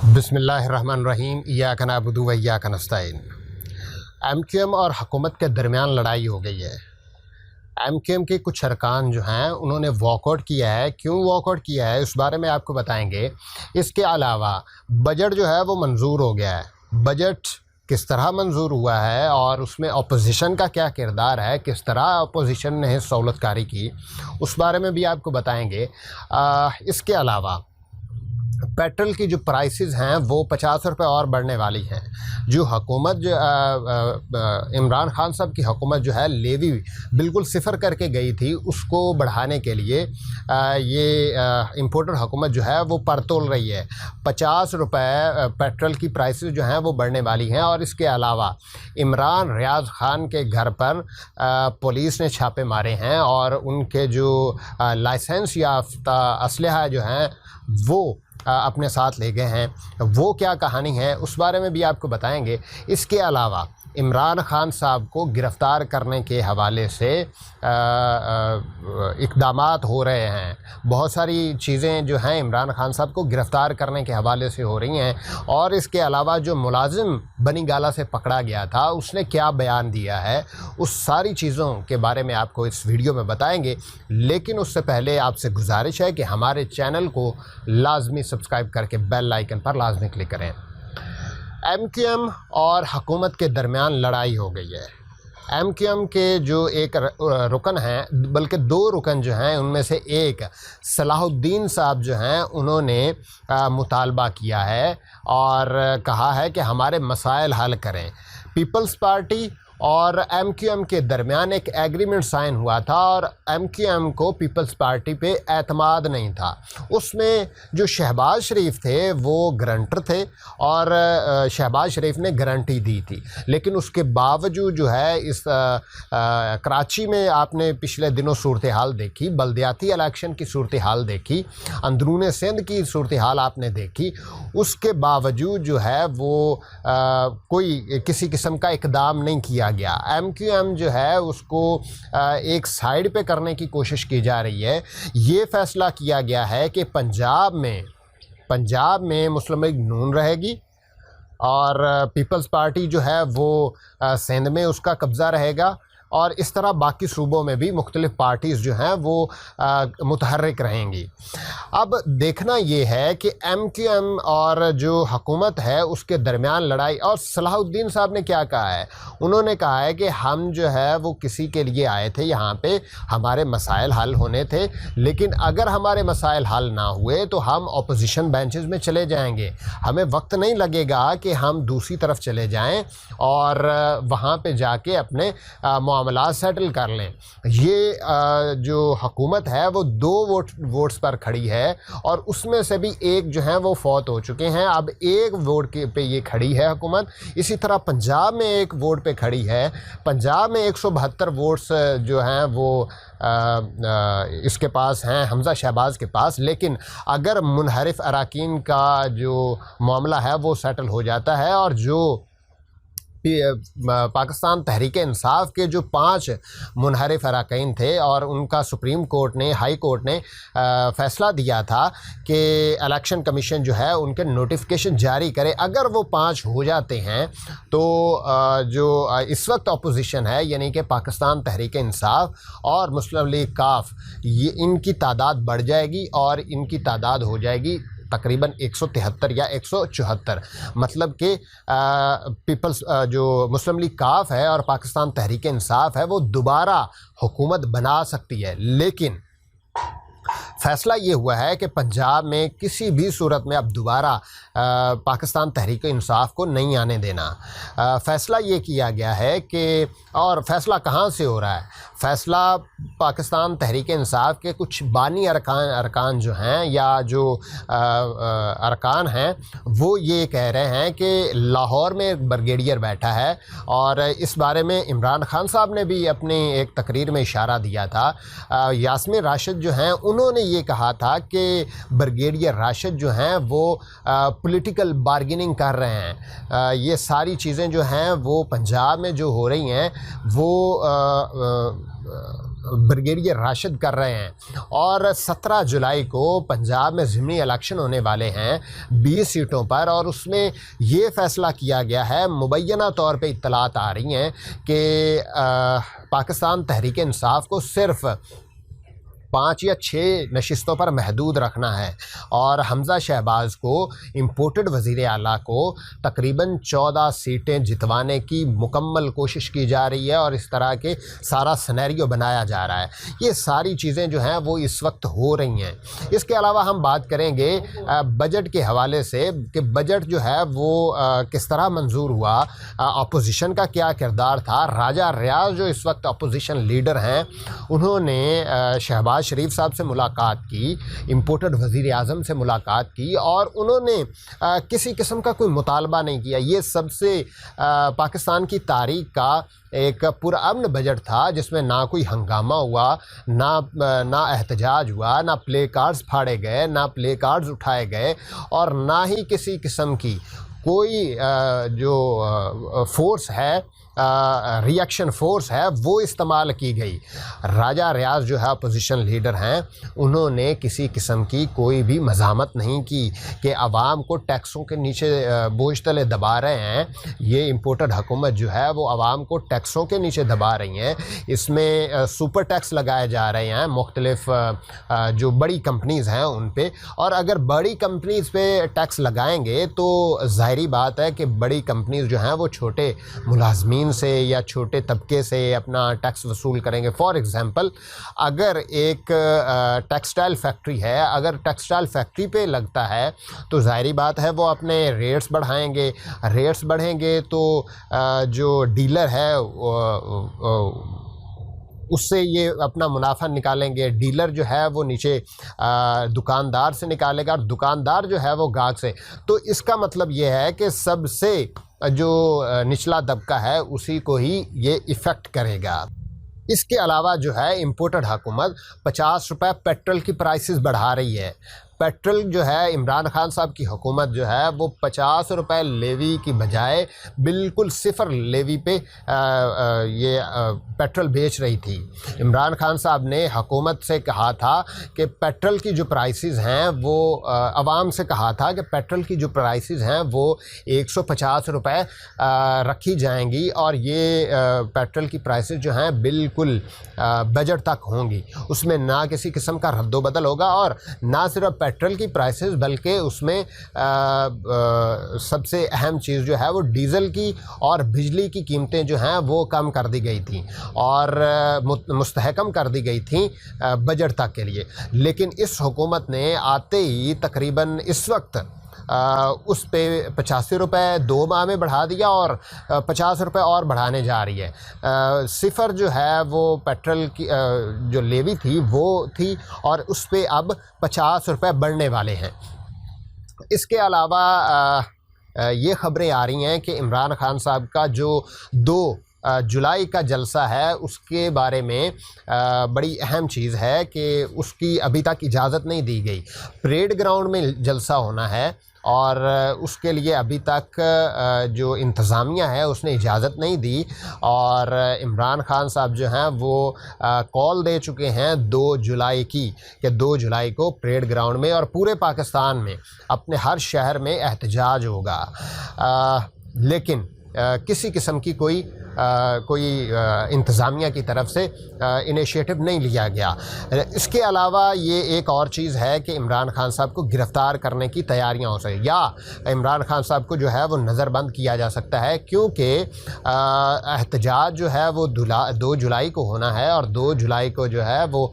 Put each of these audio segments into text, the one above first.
बिस्मिल्लाहिर्रहमानिर्रहीम इय्याका नअबुदु व इय्याका नस्तईन। MQM और हुकूमत के दरमियान लड़ाई हो गई है। MQM के कुछ अरकान जो हैं उन्होंने वॉकआउट किया है। क्यों वॉकआउट किया है उस बारे में आपको बताएंगे। इसके अलावा बजट जो है वो मंजूर हो गया है। बजट किस तरह मंजूर हुआ है और उसमें अपोजिशन का क्या किरदार है, किस तरह अपोजिशन ने सहूलतकारी की, उस बारे में भी आपको बताएंगे। इसके अलावा पेट्रोल की जो प्राइसेस हैं वो 50 रुपये और बढ़ने वाली हैं। जो हुकूमत जो इमरान खान साहब की हुकूमत जो है लेवी बिल्कुल सिफर करके गई थी, उसको बढ़ाने के लिए ये इम्पोर्टर हुकूमत जो है वो परतोल रही है। 50 रुपये पेट्रोल की प्राइसेस जो हैं वो बढ़ने वाली हैं। और इसके अलावा इमरान रियाज खान के घर पर पुलिस ने छापे मारे हैं और उनके जो लाइसेंस याफ्ता असलहा जो हैं वो अपने साथ ले गए हैं। वो क्या कहानी है उस बारे में भी आपको बताएंगे। इसके अलावा इमरान खान साहब को गिरफ़्तार करने के हवाले से इक़दामात हो रहे हैं। बहुत सारी चीज़ें जो हैं इमरान खान साहब को गिरफ़्तार करने के हवाले से हो रही हैं। और इसके अलावा जो मुलाजिम बनी गाला से पकड़ा गया था उसने क्या बयान दिया है, उस सारी चीज़ों के बारे में आपको इस वीडियो में बताएंगे। लेकिन उससे पहले आपसे गुजारिश है कि हमारे चैनल को लाजमी सब्सक्राइब करके बेल आइकन पर लाजमी क्लिक करें। MQM और हुकूमत के दरमियान लड़ाई हो गई है। MQM के जो एक रुकन हैं, बल्कि 2 रुकन जो हैं, उनमें से एक सलाहुद्दीन साहब जो हैं उन्होंने मुतालबा किया है और कहा है कि हमारे मसाइल हल करें। पीपल्स पार्टी और MQM के दरमियान एक एग्रीमेंट साइन हुआ था और MQM को पीपल्स पार्टी पे एतमाद नहीं था। उसमें जो शहबाज शरीफ थे वो गारंटर थे और शहबाज शरीफ ने गारंटी दी थी। लेकिन उसके बावजूद जो है इस कराची में आपने पिछले दिनों सूरत हाल देखी, बल्दियाती इलेक्शन की सूरत हाल देखी, अंदरून सिंध की सूरत हाल आपने देखी। उसके बावजूद जो है वो कोई किसी किस्म का इक़दाम नहीं किया गया। MQM जो है उसको एक साइड पे करने की कोशिश की जा रही है। ये फैसला किया गया है कि पंजाब में मुस्लिम लीग नून रहेगी और पीपल्स पार्टी जो है वो सिंध में उसका कब्ज़ा रहेगा और इस तरह बाकी सूबों में भी मुख्तलिफ़ पार्टीज़ जो हैं वो मुतहर्रिक रहेंगी। अब देखना ये है कि MQM और जो हुकूमत है उसके दरमियान लड़ाई। और सलाहुद्दीन साहब ने क्या कहा है, उन्होंने कहा है कि हम जो है वो किसी के लिए आए थे यहाँ पे, हमारे मसाइल हल होने थे, लेकिन अगर हमारे मसाइल हल ना हुए तो हम अपोजिशन बेंचेस में चले जाएंगे। हमें वक्त नहीं लगेगा कि हम दूसरी तरफ चले जाएं और वहाँ पे जाके अपने मामला सेटल कर लें। ये जो हुकूमत है वो 2 वोट्स पर खड़ी है और उसमें से भी एक जो है वो फौत हो चुके हैं। अब एक वोट पे ये खड़ी है हुकूमत। इसी तरह पंजाब में एक वोट पे खड़ी है। पंजाब में 172 वोट्स जो हैं वो इसके पास हैं, हमज़ा शहबाज के पास। लेकिन अगर मुनहरिफ अराकीन का जो मामला है वो सेटल हो जाता है और जो पाकिस्तान तहरीक इंसाफ के जो 5 मुनहरिफ अरकान थे और उनका सुप्रीम कोर्ट ने, हाई कोर्ट ने फ़ैसला दिया था कि इलेक्शन कमीशन जो है उनके नोटिफिकेशन जारी करे। अगर वो 5 हो जाते हैं तो जो इस वक्त अपोजिशन है यानी कि पाकिस्तान तहरीक इंसाफ और मुस्लिम लीग काफ, ये इनकी तादाद बढ़ जाएगी और इनकी तादाद हो जाएगी तकरीबन 173 या 174। मतलब कि पीपल्स जो मुस्लिम लीग काफ है और पाकिस्तान तहरीक इंसाफ है वो दोबारा हुकूमत बना सकती है। लेकिन फ़ैसला ये हुआ है कि पंजाब में किसी भी सूरत में अब दोबारा पाकिस्तान तहरीक इंसाफ को नहीं आने देना। फ़ैसला ये किया गया है कि, और फ़ैसला कहाँ से हो रहा है, फ़ैसला पाकिस्तान तहरीक इंसाफ के कुछ बानी अरकान जो हैं या जो अरकान हैं वो ये कह रहे हैं कि लाहौर में एक ब्रिगेडियर बैठा है। और इस बारे में इमरान खान साहब ने भी अपनी एक तकरीर में इशारा दिया था। यास्मीन राशिद जो हैं उन्होंने ये कहा था कि ब्रिगेडियर राशिद जो हैं वो पॉलिटिकल बार्गेनिंग कर रहे हैं। ये सारी चीज़ें जो हैं वो पंजाब में जो हो रही हैं वो ब्रिगेडियर راشد کر رہے ہیں، اور 17 جولائی کو پنجاب میں ضمنی الیکشن ہونے والے ہیں 20 سیٹوں پر، اور اس میں یہ فیصلہ کیا گیا ہے، مبینہ طور پہ اطلاعات آ رہی ہیں کہ پاکستان تحریک انصاف کو صرف 5 یا 6 نشستوں پر محدود رکھنا ہے، اور حمزہ شہباز کو امپورٹڈ وزیر اعلیٰ کو تقریباً 14 سیٹیں جتوانے کی مکمل کوشش کی جا رہی ہے، اور اس طرح کے سارا سینیریو بنایا جا رہا ہے۔ یہ ساری چیزیں جو ہیں وہ اس وقت ہو رہی ہیں۔ اس کے علاوہ ہم بات کریں گے بجٹ کے حوالے سے کہ بجٹ جو ہے وہ کس طرح منظور ہوا، اپوزیشن کا کیا کردار تھا۔ راجہ ریاض جو اس وقت اپوزیشن لیڈر ہیں، انہوں نے شہباز شریف صاحب سے ملاقات کی، امپورٹڈ وزیر اعظم سے ملاقات کی، اور انہوں نے کسی قسم کا کوئی مطالبہ نہیں کیا۔ یہ سب سے پاکستان کی تاریخ کا ایک پرامن بجٹ تھا، جس میں نہ کوئی ہنگامہ ہوا، نہ احتجاج ہوا، نہ پلے کارڈز پھاڑے گئے، نہ پلے کارڈز اٹھائے گئے، اور نہ ہی کسی قسم کی کوئی جو فورس ہے، ری ایکشن فورس ہے، وہ استعمال کی گئی۔ راجہ ریاض جو ہے اپوزیشن لیڈر ہیں، انہوں نے کسی قسم کی کوئی بھی مزاحمت نہیں کی کہ عوام کو ٹیکسوں کے نیچے بوجھ تلے دبا رہے ہیں۔ یہ امپورٹڈ حکومت جو ہے وہ عوام کو ٹیکسوں کے نیچے دبا رہی ہیں، اس میں سپر ٹیکس لگائے جا رہے ہیں مختلف جو بڑی کمپنیز ہیں ان پہ، اور اگر بڑی کمپنیز پہ ٹیکس لگائیں گے تو ظاہری بات ہے کہ بڑی کمپنیز جو ہیں وہ چھوٹے ملازمین سے یا چھوٹے طبقے سے اپنا ٹیکس وصول کریں گے۔ فار ایگزامپل، اگر ایک ٹیکسٹائل فیکٹری ہے، اگر ٹیکسٹائل فیکٹری پہ لگتا ہے تو ظاہری بات ہے وہ اپنے ریٹس بڑھائیں گے، ریٹس بڑھیں گے تو جو ڈیلر ہے اس سے یہ اپنا منافع نکالیں گے، ڈیلر جو ہے وہ نیچے دکاندار سے نکالے گا، اور دکاندار جو ہے وہ گاہک سے۔ تو اس کا مطلب یہ ہے کہ سب سے جو نچلا طبقہ ہے اسی کو ہی یہ ایفیکٹ کرے گا۔ اس کے علاوہ جو ہے امپورٹڈ حکومت 50 روپے پیٹرول کی پرائسز بڑھا رہی ہے۔ پیٹرول جو ہے عمران خان صاحب کی حکومت جو ہے وہ 50 روپے لیوی کی بجائے بالکل صفر لیوی پہ یہ پیٹرول بیچ رہی تھی۔ عمران خان صاحب نے حکومت سے کہا تھا کہ پیٹرول کی جو پرائسز ہیں وہ عوام سے کہا تھا کہ پیٹرول کی جو پرائسز ہیں وہ 150 روپے رکھی جائیں گی، اور یہ پیٹرول کی پرائسز جو ہیں بالکل بجٹ تک ہوں گی، اس میں نہ کسی قسم کا رد و بدل ہوگا، اور نہ صرف پیٹرول کی پرائسز بلکہ اس میں سب سے اہم چیز جو ہے وہ ڈیزل کی اور بجلی کی قیمتیں جو ہیں وہ کم کر دی گئی تھیں اور مستحکم کر دی گئی تھیں بجٹ تک کے لیے۔ لیکن اس حکومت نے آتے ہی تقریباً اس وقت اس پہ 85 روپے 2 ماہ میں بڑھا دیا، اور 50 روپے اور بڑھانے جا رہی ہے۔ صفر جو ہے وہ پیٹرول کی جو لیوی تھی وہ تھی، اور اس پہ اب 50 روپے بڑھنے والے ہیں۔ اس کے علاوہ یہ خبریں آ رہی ہیں کہ عمران خان صاحب کا جو 2 جولائی کا جلسہ ہے اس کے بارے میں بڑی اہم چیز ہے کہ اس کی ابھی تک اجازت نہیں دی گئی۔ پریڈ گراؤنڈ میں جلسہ ہونا ہے، اور اس کے لیے ابھی تک جو انتظامیہ ہے اس نے اجازت نہیں دی، اور عمران خان صاحب جو ہیں وہ کال دے چکے ہیں 2 جولائی کی کہ 2 جولائی کو پریڈ گراؤنڈ میں اور پورے پاکستان میں اپنے ہر شہر میں احتجاج ہوگا، لیکن کسی قسم کی کوئی انتظامیہ کی طرف سے انیشیٹو نہیں لیا گیا۔ اس کے علاوہ یہ ایک اور چیز ہے کہ عمران خان صاحب کو گرفتار کرنے کی تیاریاں ہو سکیں، یا عمران خان صاحب کو جو ہے وہ نظر بند کیا جا سکتا ہے، کیونکہ احتجاج جو ہے وہ 2 جولائی کو ہونا ہے، اور 2 جولائی کو جو ہے وہ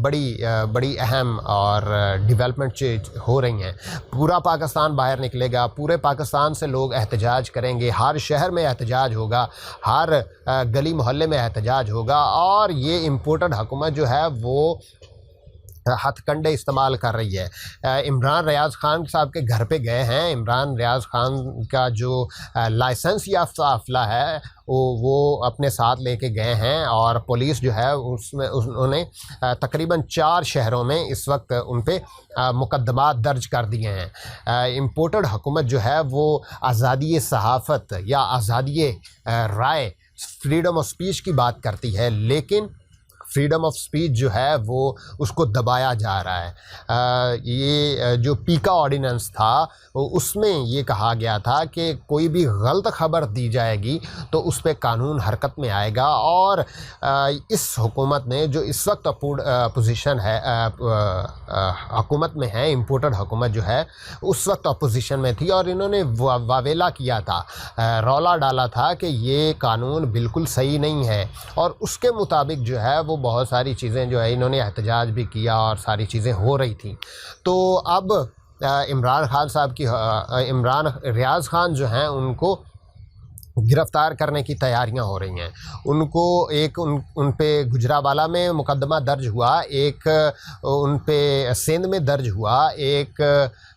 بڑی اہم اور ڈیولپمنٹ ہو رہی ہیں۔ پورا پاکستان باہر نکلے گا، پورے پاکستان سے لوگ احتجاج کریں گے، ہر شہر میں احتجاج ہوگا، ہر گلی محلے میں احتجاج ہوگا، اور یہ امپورٹڈ حکومت جو ہے وہ ہتھ کنڈے استعمال کر رہی ہے۔ عمران ریاض خان صاحب کے گھر پہ گئے ہیں، عمران ریاض خان کا جو لائسنس یافتہ افلا ہے وہ اپنے ساتھ لے کے گئے ہیں، اور پولیس جو ہے اس میں انہوں نے تقریباً 4 شہروں میں اس وقت ان پہ مقدمات درج کر دیے ہیں۔ امپورٹڈ حکومت جو ہے وہ آزادی صحافت یا آزادی رائے، فریڈم آف سپیچ کی بات کرتی ہے، لیکن फ्रीडम ऑफ स्पीच जो है वो उसको दबाया जा रहा है। ये जो पीका ऑर्डिनेंस था उसमें ये कहा गया था कि कोई भी गलत खबर दी जाएगी तो उस पर कानून हरकत में आएगा, और इस हुकूमत ने जो इस वक्त अपोजिशन है, हुकूमत में है, इम्पोर्टेड हुकूमत जो है उस वक्त अपोजिशन में थी, और इन्होंने वावेला किया था, रौला डाला था कि ये कानून बिल्कुल सही नहीं है, और उसके मुताबिक जो है वो बहुत सारी चीज़ें जो है इन्होंने एहतजाज भी किया और सारी चीज़ें हो रही थी। तो अब इमरान खान साहब की रियाज़ खान जो हैं उनको गिरफ़्तार करने की तैयारियां हो रही हैं। उनको एक उन पे गुजरावाला में मुकदमा दर्ज हुआ, एक उन पे सिंध में दर्ज हुआ, एक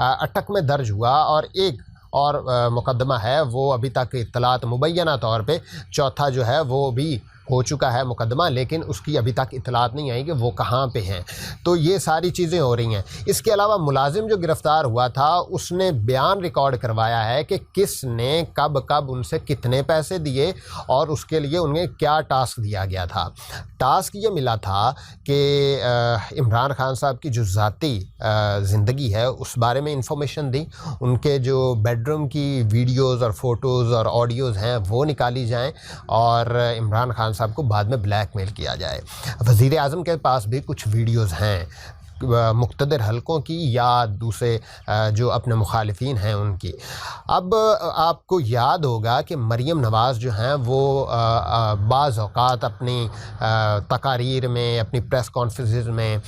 अटक में दर्ज हुआ, और एक और मुकदमा है वो अभी तक इत्तलात मुबैना तौर पे, चौथा जो है वो भी हो चुका है मुकदमा, लेकिन उसकी अभी तक इत्तलात नहीं आई कि वो कहाँ पे हैं। तो ये सारी चीज़ें हो रही हैं। इसके अलावा मुलाजिम जो गिरफ़्तार हुआ था उसने बयान रिकॉर्ड करवाया है कि किसने कब कब उनसे कितने पैसे दिए और उसके लिए उन्हें क्या टास्क दिया गया था। टास्क ये मिला था कि इमरान खान साहब की जो ज़ाती ज़िंदगी है उस बारे में इंफॉर्मेशन दी, उनके जो बेडरूम की वीडियोज़ और फ़ोटोज़ और ऑडियोज़ हैं वो निकाली जाएँ, और इमरान खान साहब को बाद में ब्लैकमेल किया जाए। वज़ीर आज़म के पास भी कुछ वीडियोज़ हैं मुक़्तदर हलकों की या दूसरे जो अपने मुखालिफिन हैं उनकी। अब आपको याद होगा कि मरीम नवाज़ जो हैं वो बाज़ औक़ात अपनी तकारीर में, अपनी प्रेस कॉन्फ्रेंसेस में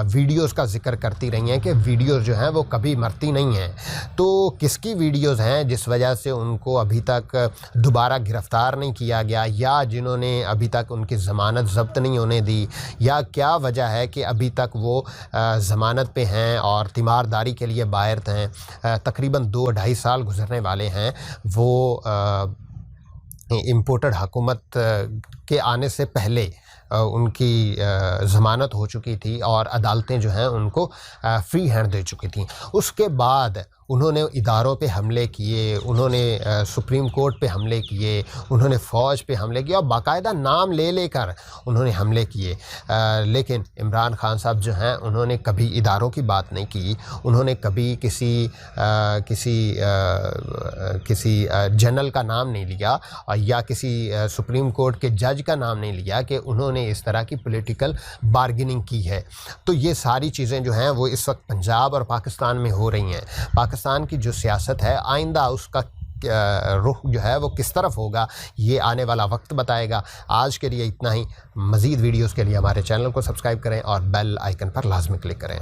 वीडियोज़ का ज़िक्र करती रही हैं कि वीडियोज़ जो हैं वो कभी मरती नहीं हैं। तो किसकी वीडियोज़ हैं जिस वजह से उनको अभी तक दोबारा गिरफ़्तार नहीं किया गया, या जिन्होंने अभी तक उनकी ज़मानत ज़ब्त नहीं होने दी, या क्या वजह है कि अभी तक वो ज़मानत पे हैं और तीमारदारी के लिए बाहर हैं। तकरीबन 2-2.5 साल गुजरने वाले हैं। वो इम्पोर्टेड हुकूमत के आने से पहले उनकी ज़मानत हो चुकी थी और अदालतें जो हैं उनको फ्री हैंड दे चुकी थी। उसके बाद उन्होंने इदारों पे हमले किए, उन्होंने सुप्रीम कोर्ट पे हमले किए, उन्होंने फ़ौज पे हमले किए और बाकायदा नाम ले लेकर उन्होंने हमले किए। लेकिन इमरान खान साहब जो हैं उन्होंने कभी इदारों की बात नहीं की, उन्होंने कभी किसी जनरल का नाम नहीं लिया या किसी सुप्रीम कोर्ट के जज का नाम नहीं लिया कि उन्होंने इस तरह की पॉलिटिकल बार्गेनिंग की है। तो ये सारी चीज़ें जो हैं वो इस वक्त पंजाब और पाकिस्तान में हो रही हैं। पाकिस्तान की जो सियासत है आइंदा उसका रुख जो है वो किस तरफ होगा ये आने वाला वक्त बताएगा। आज के लिए इतना ही। मज़ीद वीडियोज़ के लिए हमारे चैनल को सब्सक्राइब करें और बेल आइकन पर लाजमी क्लिक करें।